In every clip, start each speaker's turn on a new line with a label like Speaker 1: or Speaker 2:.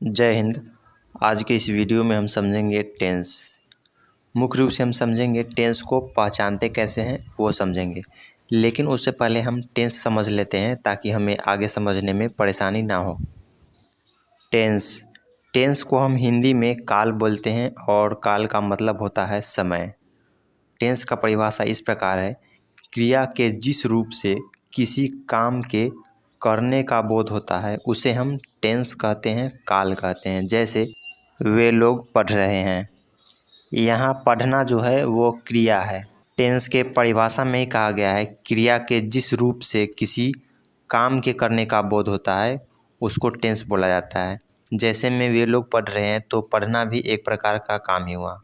Speaker 1: जय हिंद। आज के इस वीडियो में हम समझेंगे टेंस। मुख्य रूप से हम समझेंगे टेंस को पहचानते कैसे हैं वो समझेंगे, लेकिन उससे पहले हम टेंस समझ लेते हैं ताकि हमें आगे समझने में परेशानी ना हो। टेंस टेंस को हम हिंदी में काल बोलते हैं और काल का मतलब होता है समय। टेंस का परिभाषा इस प्रकार है, क्रिया के जिस रूप से किसी काम के करने का बोध होता है उसे हम टेंस कहते हैं, काल कहते हैं। जैसे वे लोग पढ़ रहे हैं, यहाँ पढ़ना जो है वो क्रिया है। टेंस के परिभाषा में ही कहा गया है, क्रिया के जिस रूप से किसी काम के करने का बोध होता है उसको टेंस बोला जाता है। जैसे में वे लोग पढ़ रहे हैं तो पढ़ना भी एक प्रकार का काम ही हुआ।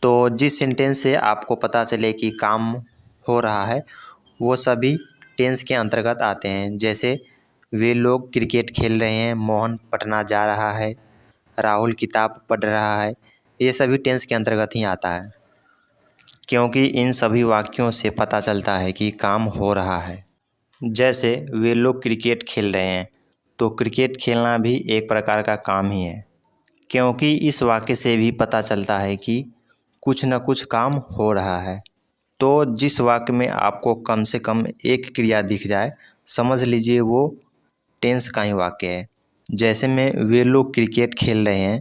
Speaker 1: तो जिस सेंटेंस से आपको पता चले कि काम हो रहा है वो सभी टेंस के अंतर्गत आते हैं। जैसे वे लोग क्रिकेट खेल रहे हैं, मोहन पढ़ना जा रहा है, राहुल किताब पढ़ रहा है, ये सभी टेंस के अंतर्गत ही आता है, क्योंकि इन सभी वाक्यों से पता चलता है कि काम हो रहा है। जैसे वे लोग क्रिकेट खेल रहे हैं, तो क्रिकेट खेलना भी एक प्रकार का काम ही है, क्योंकि इस वाक्य से भी पता चलता है कि कुछ न कुछ काम हो रहा है। तो जिस वाक्य में आपको कम से कम एक क्रिया दिख जाए, समझ लीजिए वो टेंस का ही वाक्य है। जैसे में वे लोग क्रिकेट खेल रहे हैं,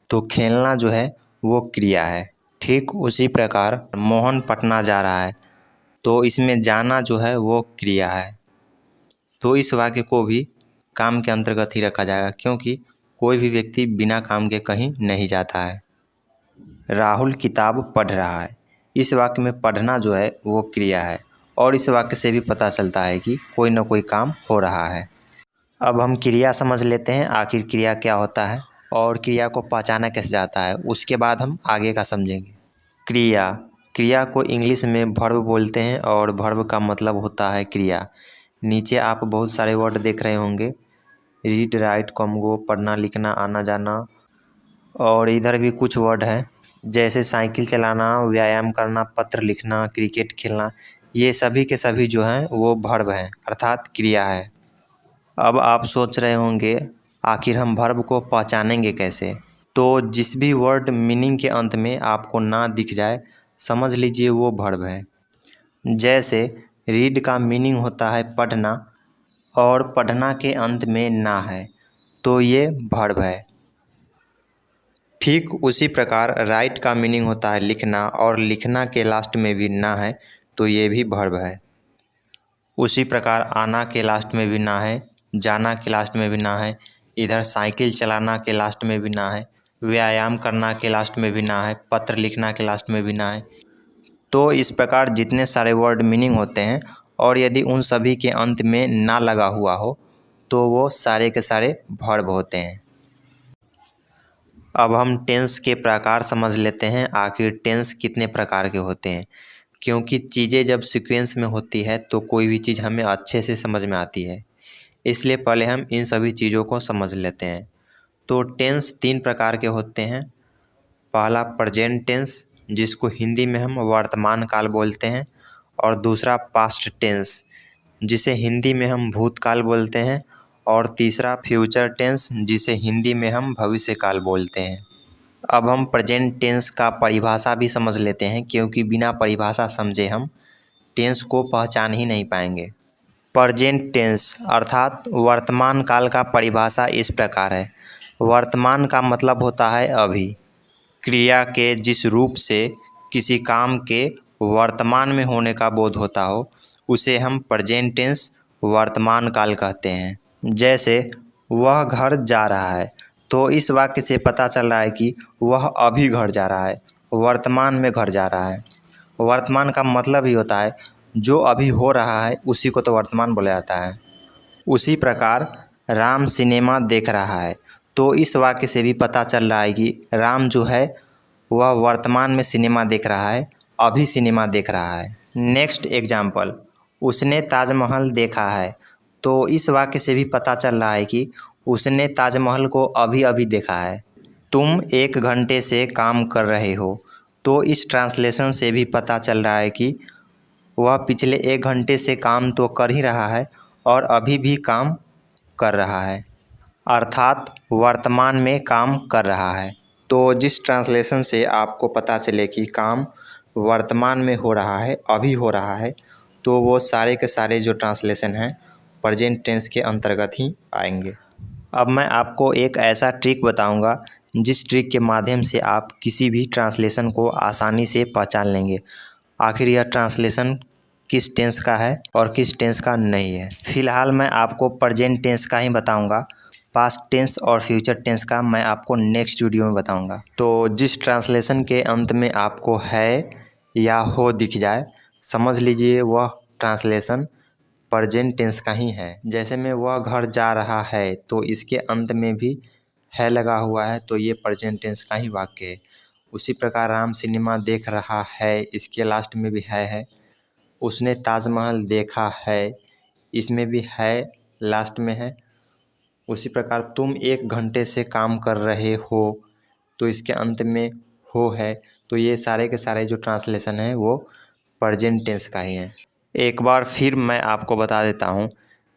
Speaker 1: तो खेलना जो है वो क्रिया है। ठीक उसी प्रकार मोहन पढ़ना जा रहा है, तो इसमें जाना जो है वो क्रिया है। तो इस वाक्य को भी काम के अंतर्गत ही रखा जाएगा, क्योंकि कोई भी व्यक्ति बिना काम के कहीं नहीं जाता है। राहुल किताब पढ़ रहा है, इस वाक्य में पढ़ना जो है वो क्रिया है, और इस वाक्य से भी पता चलता है कि कोई न कोई काम हो रहा है। अब हम क्रिया समझ लेते हैं, आखिर क्रिया क्या होता है और क्रिया को पहचाना कैसे जाता है, उसके बाद हम आगे का समझेंगे। क्रिया को इंग्लिश में वर्ब बोलते हैं और वर्ब का मतलब होता है क्रिया। नीचे आप बहुत सारे वर्ड देख रहे होंगे, रीड, राइट, कम, गो, पढ़ना, लिखना, आना जाना, और इधर भी कुछ वर्ड हैं जैसे साइकिल चलाना, व्यायाम करना, पत्र लिखना, क्रिकेट खेलना। ये सभी के सभी जो हैं वो वर्ब हैं, अर्थात क्रिया है। अब आप सोच रहे होंगे आखिर हम वर्ब को पहचानेंगे कैसे। तो जिस भी वर्ड मीनिंग के अंत में आपको ना दिख जाए, समझ लीजिए वो वर्ब है। जैसे रीड का मीनिंग होता है पढ़ना, और पढ़ना के अंत में ना है, तो ये वर्ब है। ठीक उसी प्रकार राइट का मीनिंग होता है लिखना, और लिखना के लास्ट में भी ना है, तो ये भी वर्ब है। उसी प्रकार आना के लास्ट में भी ना है, जाना के लास्ट में भी ना है, इधर साइकिल चलाना के लास्ट में भी ना है, व्यायाम करना के लास्ट में भी ना है, पत्र लिखना के लास्ट में भी ना है। तो इस प्रकार जितने सारे वर्ड मीनिंग होते हैं, और यदि उन सभी के अंत में ना लगा हुआ हो तो वो सारे के सारे वर्ब होते हैं। अब हम टेंस के प्रकार समझ लेते हैं, आखिर टेंस कितने प्रकार के होते हैं। क्योंकि चीज़ें जब सीक्वेंस में होती है तो कोई भी चीज़ हमें अच्छे से समझ में आती है, इसलिए पहले हम इन सभी चीज़ों को समझ लेते हैं। तो टेंस 3 प्रकार के होते हैं। पहला प्रेजेंट टेंस, जिसको हिंदी में हम वर्तमान काल बोलते हैं, और दूसरा पास्ट टेंस, जिसे हिंदी में हम भूतकाल बोलते हैं, और तीसरा फ्यूचर टेंस, जिसे हिंदी में हम भविष्य काल बोलते हैं। अब हम प्रेजेंट टेंस का परिभाषा भी समझ लेते हैं, क्योंकि बिना परिभाषा समझे हम टेंस को पहचान ही नहीं पाएंगे। प्रेजेंट टेंस अर्थात वर्तमान काल का परिभाषा इस प्रकार है। वर्तमान का मतलब होता है अभी। क्रिया के जिस रूप से किसी काम के वर्तमान में होने का बोध होता हो उसे हम प्रेजेंट टेंस वर्तमान काल कहते हैं। जैसे वह घर जा रहा है, तो इस वाक्य से पता चल रहा है कि वह अभी घर जा रहा है, वर्तमान में घर जा रहा है। वर्तमान का मतलब ही होता है जो अभी हो रहा है उसी को तो वर्तमान बोला जाता है। उसी प्रकार राम सिनेमा देख रहा है, तो इस वाक्य से भी पता चल रहा है कि राम जो है वह वर्तमान में सिनेमा देख रहा है, अभी सिनेमा देख रहा है। नेक्स्ट एग्जाम्पल, उसने ताजमहल देखा है, तो इस वाक्य से भी पता चल रहा है कि उसने ताजमहल को अभी अभी देखा है। तुम 1 घंटे से काम कर रहे हो, तो इस ट्रांसलेशन से भी पता चल रहा है कि वह पिछले 1 घंटे से काम तो कर ही रहा है और अभी भी काम कर रहा है। अर्थात वर्तमान में काम कर रहा है। तो जिस ट्रांसलेशन से आपको पता चले कि काम वर्तमान में हो रहा है, अभी हो रहा है, तो वो सारे के सारे जो ट्रांसलेशन हैं प्रेजेंट टेंस के अंतर्गत ही आएंगे। अब मैं आपको एक ऐसा ट्रिक बताऊंगा जिस ट्रिक के माध्यम से आप किसी भी ट्रांसलेशन को आसानी से पहचान लेंगे आखिर यह ट्रांसलेशन किस टेंस का है और किस टेंस का नहीं है। फिलहाल मैं आपको प्रेजेंट टेंस का ही बताऊंगा, पास्ट टेंस और फ्यूचर टेंस का मैं आपको नेक्स्ट वीडियो में बताऊंगा। तो जिस ट्रांसलेशन के अंत में आपको है या हो दिख जाए, समझ लीजिए वह ट्रांसलेशन प्रेजेंट टेंस का ही है। जैसे में वह घर जा रहा है, तो इसके अंत में भी है लगा हुआ है, तो ये प्रेजेंट टेंस का ही वाक्य है। उसी प्रकार राम सिनेमा देख रहा है, इसके लास्ट में भी है। उसने ताजमहल देखा है, इसमें भी है लास्ट में है। उसी प्रकार तुम 1 घंटे से काम कर रहे हो, तो इसके अंत में हो है। तो ये सारे के सारे जो ट्रांसलेशन है वो प्रेजेंट टेंस का ही है। एक बार फिर मैं आपको बता देता हूँ,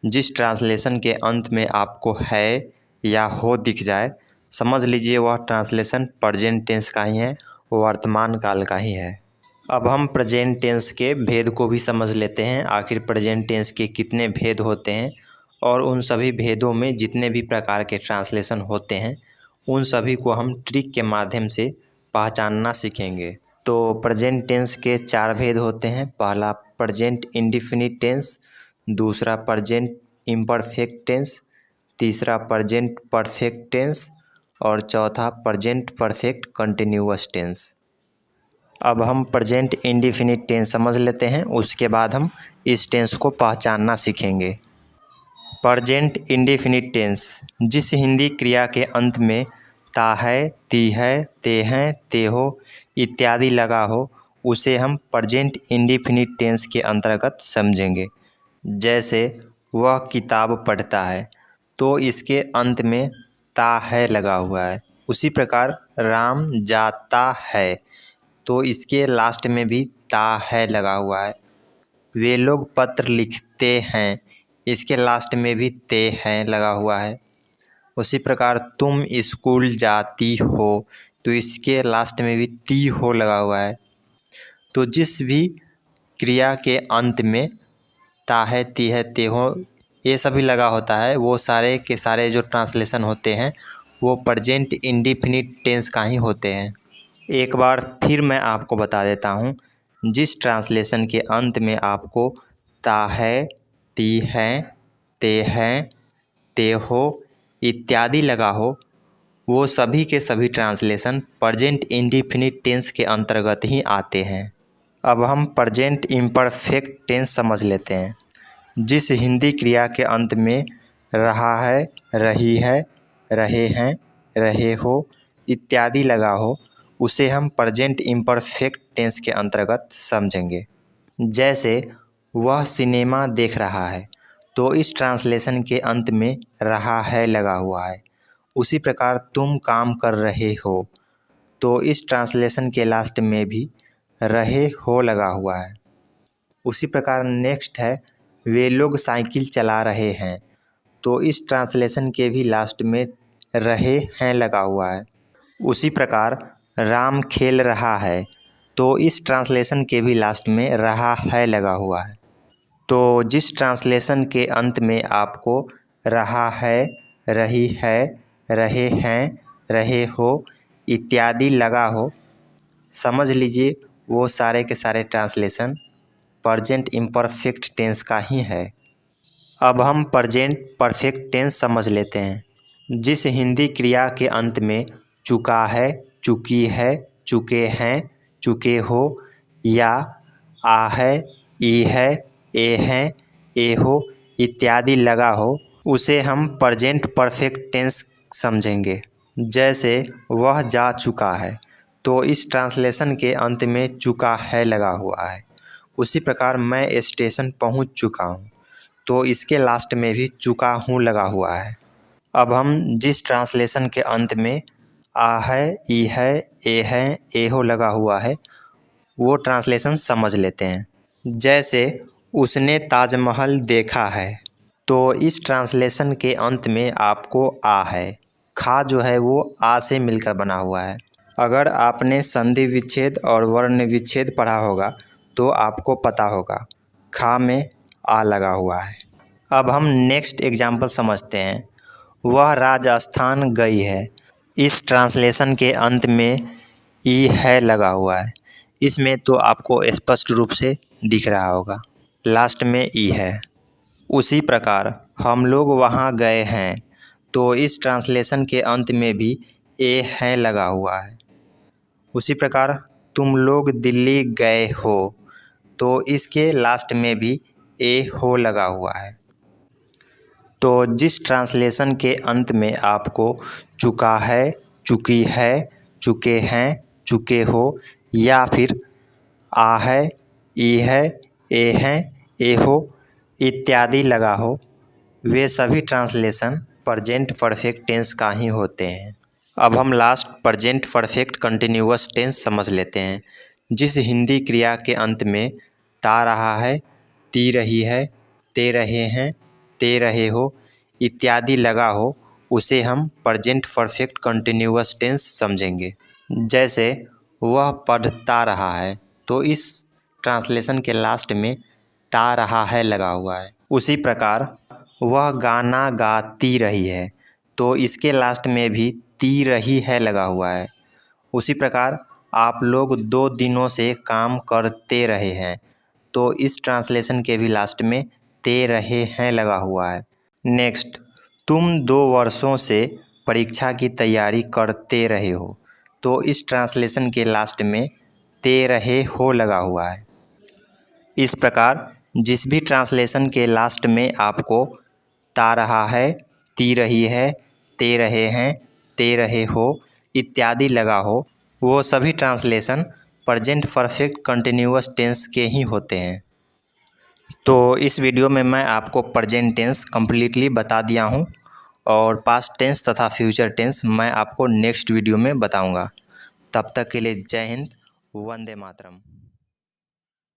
Speaker 1: जिस ट्रांसलेशन के अंत में आपको है या हो दिख जाए, समझ लीजिए वह ट्रांसलेशन प्रेजेंट टेंस का ही है, वर्तमान काल का ही है। अब हम प्रेजेंट टेंस के भेद को भी समझ लेते हैं। आखिर प्रेजेंट टेंस के कितने भेद होते हैं और उन सभी भेदों में जितने भी प्रकार के ट्रांसलेशन होते हैं उन सभी को हम ट्रिक के माध्यम से पहचानना सीखेंगे। तो प्रेजेंट टेंस के 4 भेद होते हैं। पहला प्रेजेंट इंडेफिनिट टेंस, दूसरा प्रेजेंट इम्परफेक्ट टेंस, तीसरा प्रेजेंट परफेक्ट टेंस और चौथा प्रेजेंट परफेक्ट कंटिन्यूअस टेंस। अब हम प्रेजेंट इंडेफिनिट टेंस समझ लेते हैं, उसके बाद हम इस टेंस को पहचानना सीखेंगे। प्रेजेंट इंडेफिनिट टेंस जिस हिंदी क्रिया के अंत में ता है, ती है, ते हैं, ते हो इत्यादि लगा हो, उसे हम प्रेजेंट इंडेफिनिट टेंस के अंतर्गत समझेंगे। जैसे वह किताब पढ़ता है, तो इसके अंत में ता है लगा हुआ है। उसी प्रकार राम जाता है, तो इसके लास्ट में भी ता है लगा हुआ है। वे लोग पत्र लिखते हैं, इसके लास्ट में भी ते हैं लगा हुआ है। उसी प्रकार तुम स्कूल जाती हो, तो इसके लास्ट में भी ती हो लगा हुआ है। तो जिस भी क्रिया के अंत में ता है, ती है, ते हो ये सभी लगा होता है, वो सारे के सारे जो ट्रांसलेशन होते हैं वो प्रेजेंट इंडेफिनिट टेंस का ही होते हैं। एक बार फिर मैं आपको बता देता हूँ, जिस ट्रांसलेशन के अंत में आपको ता है, ती है, ते हैं, ते हो इत्यादि लगा हो, वो सभी के सभी ट्रांसलेशन प्रेजेंट इंडेफिनिट टेंस के अंतर्गत ही आते हैं। अब हम प्रेजेंट इम्परफेक्ट टेंस समझ लेते हैं। जिस हिंदी क्रिया के अंत में रहा है, रही है, रहे हैं, रहे हो इत्यादि लगा हो, उसे हम प्रेजेंट इम्परफेक्ट टेंस के अंतर्गत समझेंगे। जैसे वह सिनेमा देख रहा है, तो इस ट्रांसलेशन के अंत में रहा है लगा हुआ है। उसी प्रकार तुम काम कर रहे हो, तो इस ट्रांसलेशन के लास्ट में भी रहे हो लगा हुआ है। उसी प्रकार नेक्स्ट है वे लोग साइकिल चला रहे हैं, तो इस ट्रांसलेशन के भी लास्ट में रहे हैं लगा हुआ है। उसी प्रकार राम खेल रहा है, तो इस ट्रांसलेशन के भी लास्ट में रहा है लगा हुआ है। तो जिस ट्रांसलेशन के अंत में आपको रहा है, रही है, रहे हैं, रहे हो इत्यादि लगा हो, समझ लीजिए वो सारे के सारे ट्रांसलेशन प्रेजेंट इम्परफेक्ट टेंस का ही है। अब हम प्रेजेंट परफेक्ट टेंस समझ लेते हैं। जिस हिंदी क्रिया के अंत में चुका है, चुकी है, चुके हैं, चुके हो या आ है, ई है, ए हैं, ए हो इत्यादि लगा हो, उसे हम प्रेजेंट परफेक्ट टेंस समझेंगे। जैसे वह जा चुका है, तो इस ट्रांसलेशन के अंत में चुका है लगा हुआ है। उसी प्रकार मैं स्टेशन पहुंच चुका हूं, तो इसके लास्ट में भी चुका हूं लगा हुआ है। अब हम जिस ट्रांसलेशन के अंत में आ है, ई है, ए है, ए हो लगा हुआ है, वो ट्रांसलेशन समझ लेते हैं। जैसे उसने ताजमहल देखा है, तो इस ट्रांसलेशन के अंत में आपको आ है। खा जो है वो आ से मिलकर बना हुआ है। अगर आपने संधि विच्छेद और वर्ण विच्छेद पढ़ा होगा तो आपको पता होगा खा में आ लगा हुआ है। अब हम नेक्स्ट एग्जाम्पल समझते हैं। वह राजस्थान गई है। इस ट्रांसलेशन के अंत में ई है लगा हुआ है। इसमें तो आपको स्पष्ट रूप से दिख रहा होगा, लास्ट में ई है। उसी प्रकार हम लोग वहाँ गए हैं, तो इस ट्रांसलेशन के अंत में भी ए है लगा हुआ है। उसी प्रकार तुम लोग दिल्ली गए हो, तो इसके लास्ट में भी ए हो लगा हुआ है। तो जिस ट्रांसलेशन के अंत में आपको चुका है, चुकी है, चुके हैं, चुके हो या फिर आ है, ई है, ए हैं, ए हो इत्यादि लगा हो, वे सभी ट्रांसलेशन प्रेजेंट परफेक्ट टेंस का ही होते हैं। अब हम last present perfect continuous tense समझ लेते हैं। जिस हिंदी क्रिया के अंत में ता रहा है, ती रही है, ते रहे हैं, ते रहे हो इत्यादि लगा हो, उसे हम प्रेजेंट परफेक्ट कंटिन्यूअस टेंस समझेंगे। जैसे वह पढ़ता रहा है, तो इस ट्रांसलेशन के लास्ट में ता रहा है लगा हुआ है। उसी प्रकार वह गाना गाती रही है, तो इसके लास्ट में भी ती रही है लगा हुआ है। उसी प्रकार आप लोग 2 दिनों से काम करते रहे हैं, तो इस ट्रांसलेशन के भी लास्ट में ते रहे हैं लगा हुआ है। नेक्स्ट, तुम 2 वर्षों से परीक्षा की तैयारी करते रहे हो, तो इस ट्रांसलेशन के लास्ट में ते रहे हो लगा हुआ है। इस प्रकार जिस भी ट्रांसलेशन के लास्ट में आपको ता रहा है, ती रही है, ते रहे हैं, ते रहे हो इत्यादि लगा हो, वो सभी translation present perfect continuous tense के ही होते हैं। तो इस वीडियो में मैं आपको प्रेजेंट टेंस कम्प्लीटली बता दिया हूँ और पास्ट टेंस तथा फ्यूचर टेंस मैं आपको नेक्स्ट वीडियो में बताऊँगा। तब तक के लिए जय हिंद, वंदे मातरम।